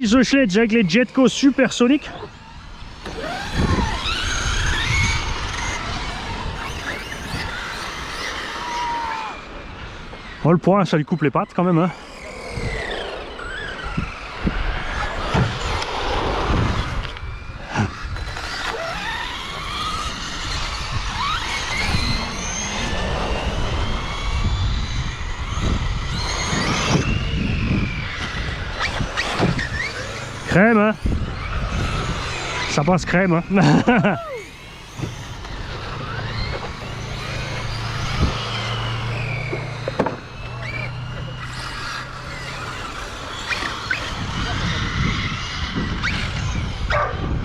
The Sledge avec les Jetco supersoniques. Oh, le point, ça lui coupe les pattes quand même, hein. Crème, hein. Ça passe crème, hein.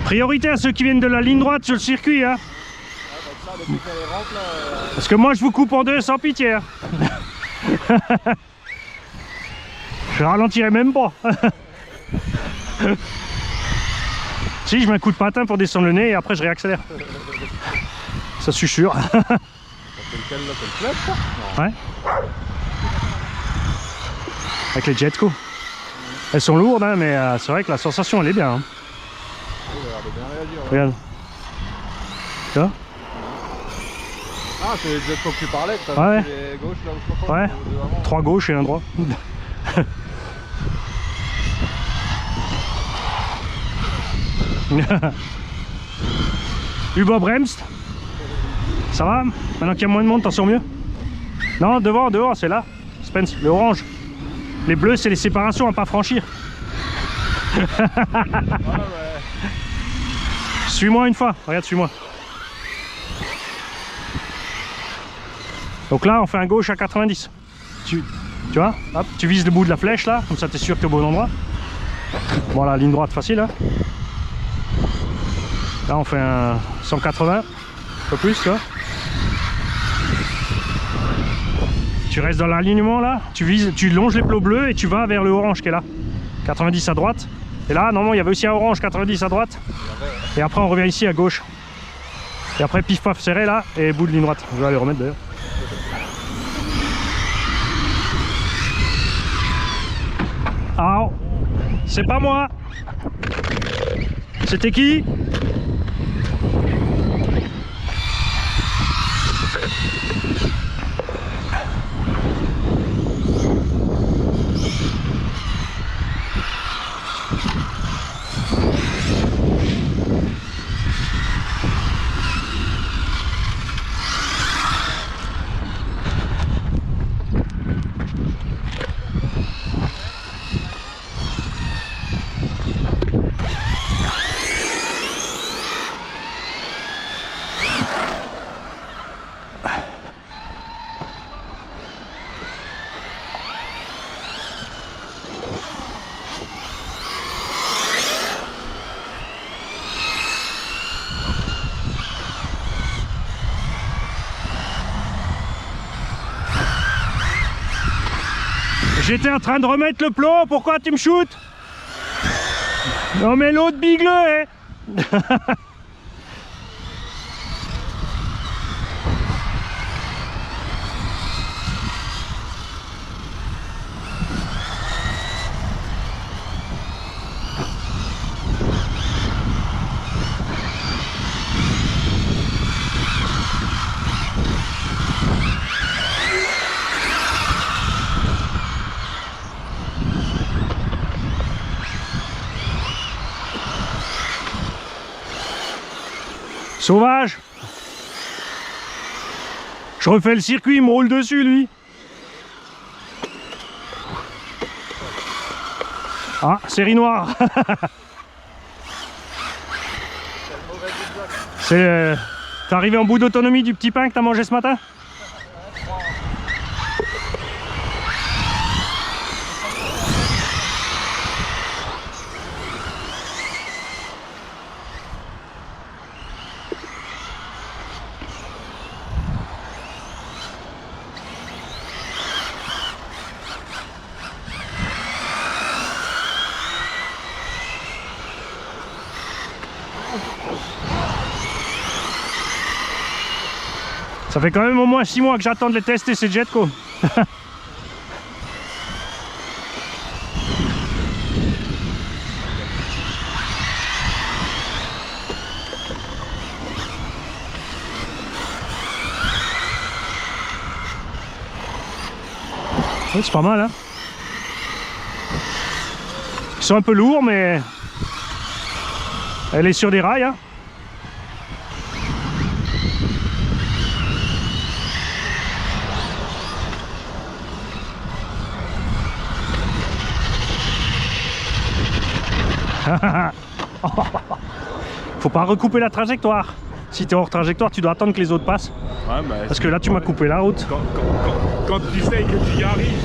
Priorité à ceux qui viennent de la ligne droite sur le circuit, hein. Parce que moi je vous coupe en deux sans pitié, hein. Je ralentirai même pas. Si, je mets un coup de patin pour descendre le nez et après je réaccélère. Ça, je suis sûr. Ouais. Avec les Jetco. Elles sont lourdes, hein, mais c'est vrai que la sensation elle est bien, hein. Regarde. Tu vois? Ah, c'est les Jetco que tu parlais, que ouais. Les gauches là où je comprends. Ouais. 3 gauches et un droit. Hugo Bremst. Ça va? Maintenant qu'il y a moins de monde, t'en sens mieux? Non, devant, c'est là. Spence, le orange. Les bleus, c'est les séparations à pas franchir. Suis-moi une fois, regarde, suis-moi. Donc là, on fait un gauche à 90. Tu vois? Hop, tu vises le bout de la flèche là, comme ça t'es sûr que t'es au bon endroit. Voilà, ligne droite facile, hein. Là, on fait un 180, un peu plus, tu vois. Tu restes dans l'alignement là, tu vises, tu longes les plots bleus et tu vas vers le orange qui est là. 90 à droite. Et là, normalement, il y avait aussi un orange 90 à droite. Et après, on revient ici à gauche. Et après, pif paf serré là, et bout de ligne droite. Je vais aller remettre d'ailleurs. Ah, c'est pas moi. C'était qui? J'étais en train de remettre le plomb, pourquoi tu me shootes? Non mais l'autre bigle, hein. Sauvage. Je refais le circuit, il me roule dessus lui. Ah, série noire. C'est... T'es arrivé en bout d'autonomie du petit pain que t'as mangé ce matin? Ça fait quand même au moins 6 mois que j'attends de les tester ces Jetco. Oui, c'est pas mal, hein. Ils sont un peu lourds, mais elle est sur des rails, hein. Faut pas recouper la trajectoire. Si tu es hors trajectoire, tu dois attendre que les autres passent. Ouais, bah, parce que là, tu m'as coupé la route. Quand tu sais que tu y arrives.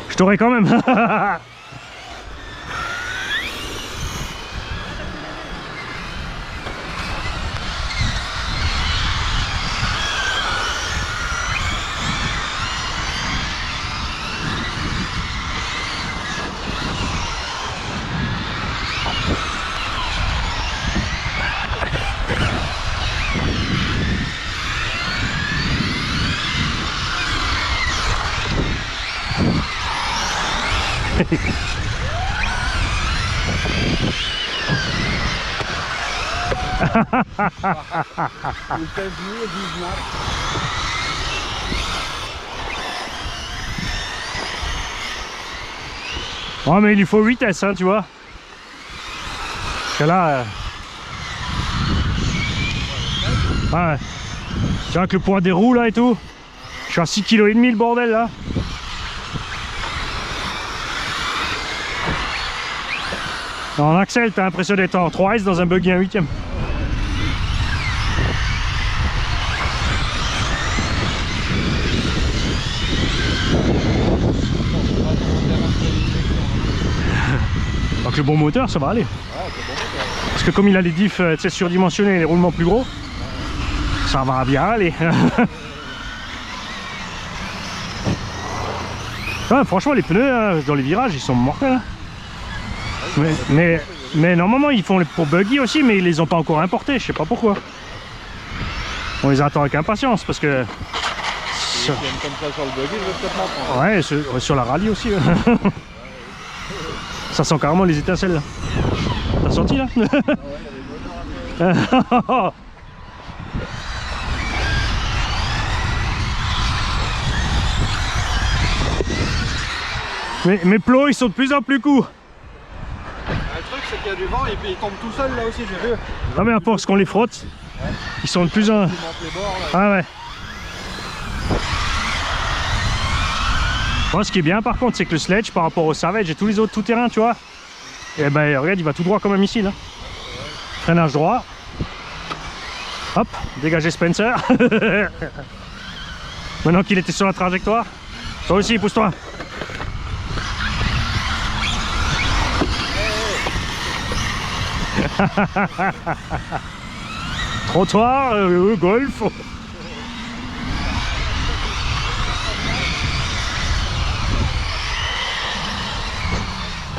Je t'aurais quand même. Ouais, mais il lui faut 8 S, hein, tu vois. Parce que là... Ouais. Tu vois, avec le poids des roues là et tout. Je suis à 6,5 kg le bordel là. En Axel, t'as l'impression d'être en 3S dans un buggy 1/8. Donc le bon moteur, ça va aller. Parce que comme il a les diffs surdimensionnés et les roulements plus gros, ça va bien aller. Ouais, franchement, les pneus dans les virages, ils sont mortels. Hein. Mais normalement ils font pour buggy aussi, mais ils les ont pas encore importés, je sais pas pourquoi. On les attend avec impatience parce que... Comme ça sur le buggy, je vais peut-être m'en prendre. Ouais, sur la rallye aussi. Ça sent carrément les étincelles là. T'as senti là? Mes plots ils sont de plus en plus courts. Le truc c'est qu'il y a du vent et puis ils tombent tout seuls là aussi, j'ai vu. Ah mais à force qu'on les frotte, ils sont de plus en... Ah ouais. Bon, ce qui est bien par contre, c'est que le Sledge par rapport au Savage et tous les autres tout-terrain, tu vois, et ben regarde, il va tout droit comme un missile. Hein. Freinage droit. Hop, dégagez Spencer. Maintenant qu'il était sur la trajectoire. Toi aussi, pousse-toi. Trottoir, golf.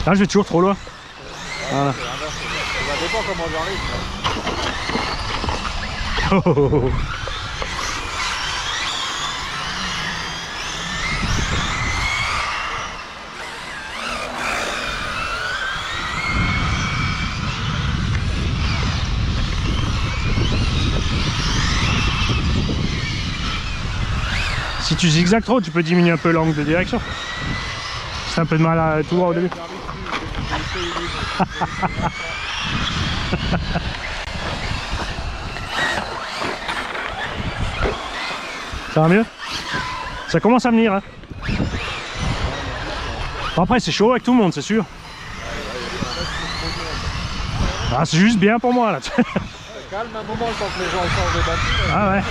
Là, je vais toujours trop loin. Voilà. Ça dépend comment j'arrive. Oh. Si tu zigzags trop, tu peux diminuer un peu l'angle de direction. C'est un peu de mal à tout voir au début. Ça va mieux? Ça commence à venir. Hein. Après c'est chaud avec tout le monde, c'est sûr. Ah, c'est juste bien pour moi là. Calme un moment le temps que les gens changent de batterie. Ah ouais.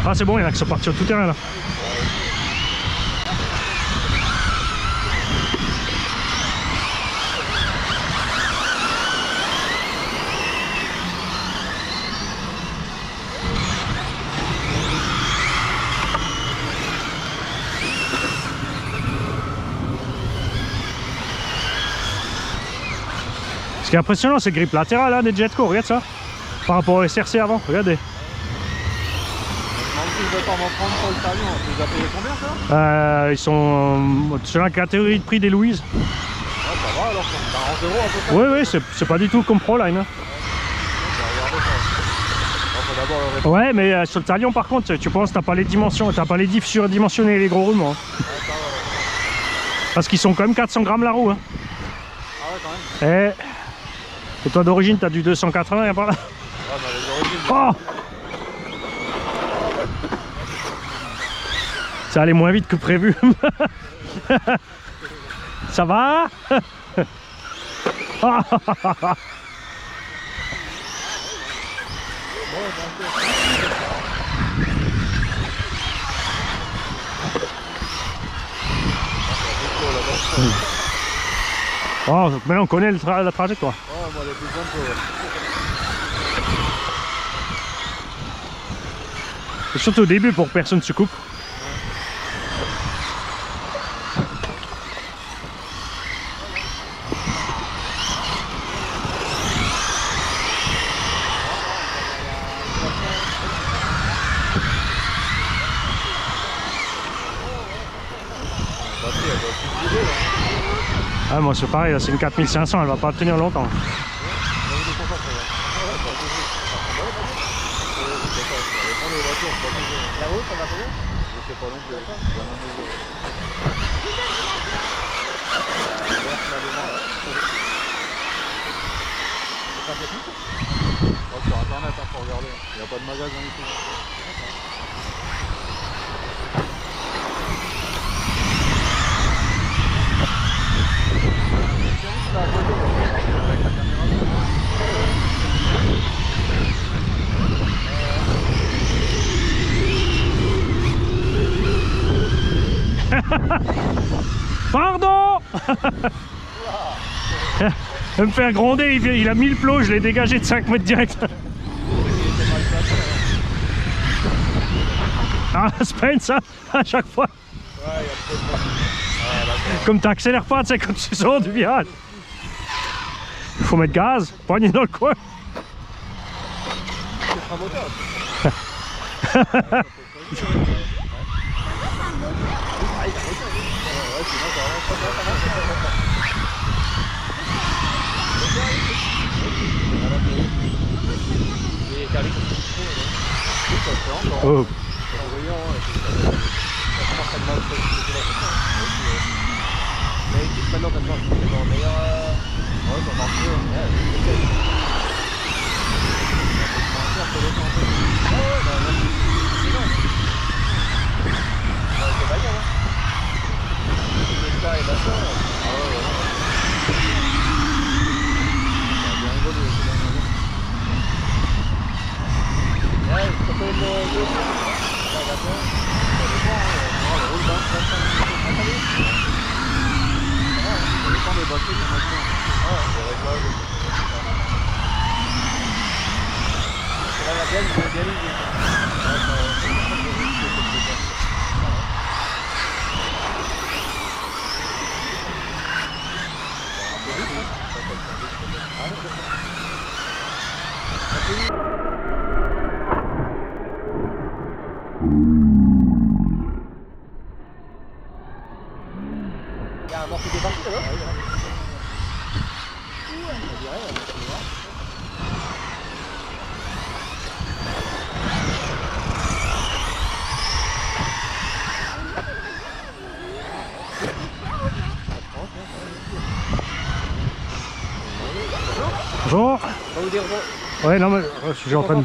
Ah c'est bon, il y en a qui sont partis au tout terrain là. Ce qui est impressionnant, c'est le grip latéral hein, des Jetco, regarde ça. Par rapport au SRC avant, regardez. Je vais pas m'en prendre sur le camion. Tu les as payés combien ça? Ils sont sur la catégorie de prix des Louise. Ouais, ça va alors, c'est 40 € à peu près. Oui, c'est pas du tout comme Proline. Hein. Ouais, mais sur le talion par contre, tu penses que t'as pas les dimensions, t'as pas les diffs surdimensionnés et les gros roulements. Hein. Parce qu'ils sont quand même 400 grammes la roue. Hein. Ah ouais, quand même. Et toi d'origine, t'as du 280 et par là. Ouais, bah les origines. Oh, ça allait moins vite que prévu. Ça va? Oh, maintenant on connaît la trajectoire. Ouais, moi les plus jeunes, Et surtout au début pour que personne se coupe. Ah, moi c'est pareil, c'est une 4500, elle va pas tenir longtemps. sur internet, faut regarder. Il n'y a pas de magasin ici. Pardon. Il va me faire gronder, il a mis le plot, je l'ai dégagé de 5 mètres direct. Ah, Spence, hein, à chaque fois. Ouais, il y a trop de monde. Comme t'accélères pas, tu sais, quand tu sors du virage. Il faut mettre gaz, poignée dans le coin. C'est un moteur. Oh. Il y a un morceau qui est parti là-bas. Bonjour. Pas vous déranger. Ouais, non, mais je suis en train de...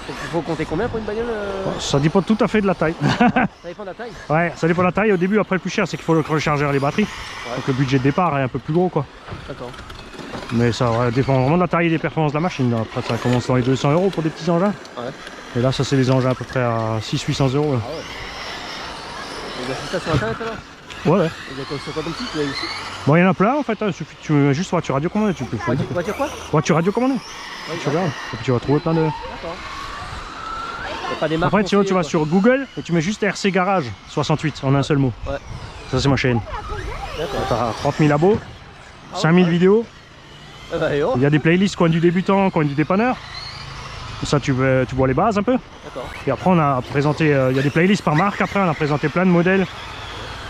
Il faut compter combien pour une bagnole Ça dépend tout à fait de la taille. Ça dépend de la taille. Ouais, ça dépend de la taille. Au début, après, le plus cher, c'est qu'il faut le recharger les batteries. Ouais. Donc le budget de départ est un peu plus gros, quoi. D'accord. Mais ça dépend vraiment de la taille et des performances de la machine. Là. Après, ça commence dans les 200 € pour des petits engins. Ouais. Et là, ça, c'est des engins à peu près à 600-800 €. Là. Ah ouais. Vous avez ça sur internet alors? Ouais, ouais. Vous avez sur quoi comme site? Vous avez ici? Bon, il y en a plein en fait. Hein. Il suffit que tu mets juste voiture radiocommandée. Tu peux Voiture quoi? voiture radiocommandée. Ouais, Tu regardes. Et puis tu vas trouver plein de. D'accord. Il n'y a pas des marques. Après, tu vas conseillées, sur Google et tu mets juste RC Garage 68 en un seul mot. Ouais. Ça, c'est ma chaîne. D'accord. T'as 30 000 abos, Ah ouais, 5000 ouais. vidéos. Ah bah, et oh. Il y a des playlists coin du débutant, coin du dépanneur. Ça, tu vois les bases un peu. D'accord. Et après, on a présenté, il y a des playlists par marque. Après, on a présenté plein de modèles.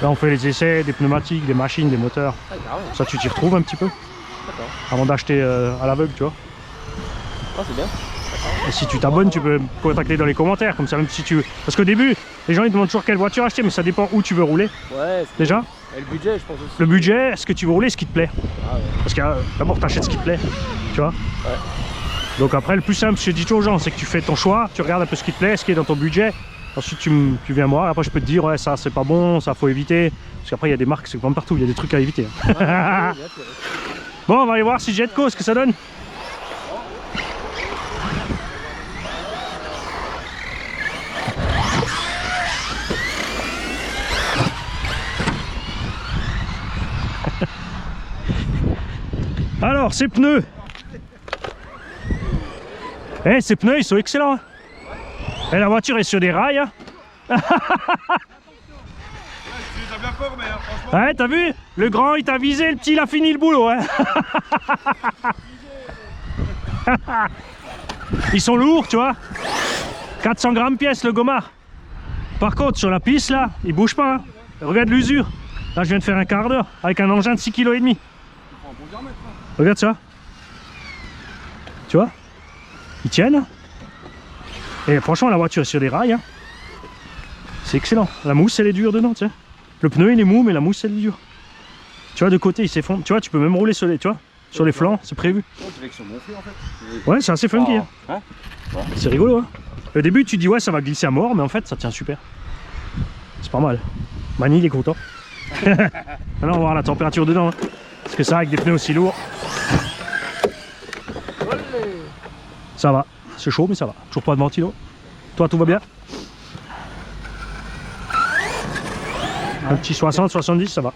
Là, on fait les essais des pneumatiques, des machines, des moteurs. Ah, carrément. Ça, tu t'y retrouves un petit peu D'accord. avant d'acheter à l'aveugle, tu vois. Ah, c'est bien. Et si tu t'abonnes, tu peux me contacter dans les commentaires, comme ça, même si tu veux. Parce qu'au début, les gens ils demandent toujours quelle voiture acheter, mais ça dépend où tu veux rouler. Ouais. Déjà, Et le budget, je pense aussi. le budget, ce que tu veux rouler, ce qui te plaît. Ah ouais. Parce que d'abord, tu achètes ce qui te plaît, tu vois. Ouais. Donc après, le plus simple, je dis toujours aux gens, c'est que tu fais ton choix, tu regardes un peu ce qui te plaît, ce qui est dans ton budget. Ensuite, tu viens me voir, après je peux te dire, ouais, ça c'est pas bon, ça faut éviter. Parce qu'après, il y a des marques, c'est comme partout, il y a des trucs à éviter. Ouais, bien sûr. Bon, on va aller voir si Jetco, ce que ça donne. Alors, ces pneus. Eh, ces pneus, ils sont excellents. Hein. Et la voiture est sur des rails. Hein. bien formé, hein, franchement. Ouais, t'as vu? Le grand, il t'a visé, le petit, il a fini le boulot. Hein. Ils sont lourds, tu vois. 400 grammes pièce, le Gomard. Par contre, sur la piste, là, il bouge pas. Hein. Regarde l'usure. Là, je viens de faire un quart d'heure avec un engin de 6,5 kg. Regarde ça. Tu vois? Ils tiennent. Et franchement, la voiture est sur des rails. Hein. C'est excellent. La mousse, elle est dure dedans, tu sais. Le pneu, il est mou, mais la mousse, elle est dure. Tu vois, de côté, il s'effondre. Tu vois, tu peux même rouler sur les, tu vois, sur les flancs, c'est prévu. Ouais, c'est assez funky. Hein. C'est rigolo. Hein. Au début, tu dis, ouais, ça va glisser à mort, mais en fait, ça tient super. C'est pas mal. Mani, il est content. Maintenant, on va voir la température dedans. Hein. Parce que ça, avec des pneus aussi lourds, ça va. C'est chaud, mais ça va. Toujours pas de ventilo. Toi, tout va bien? Un petit 60, 70, ça va.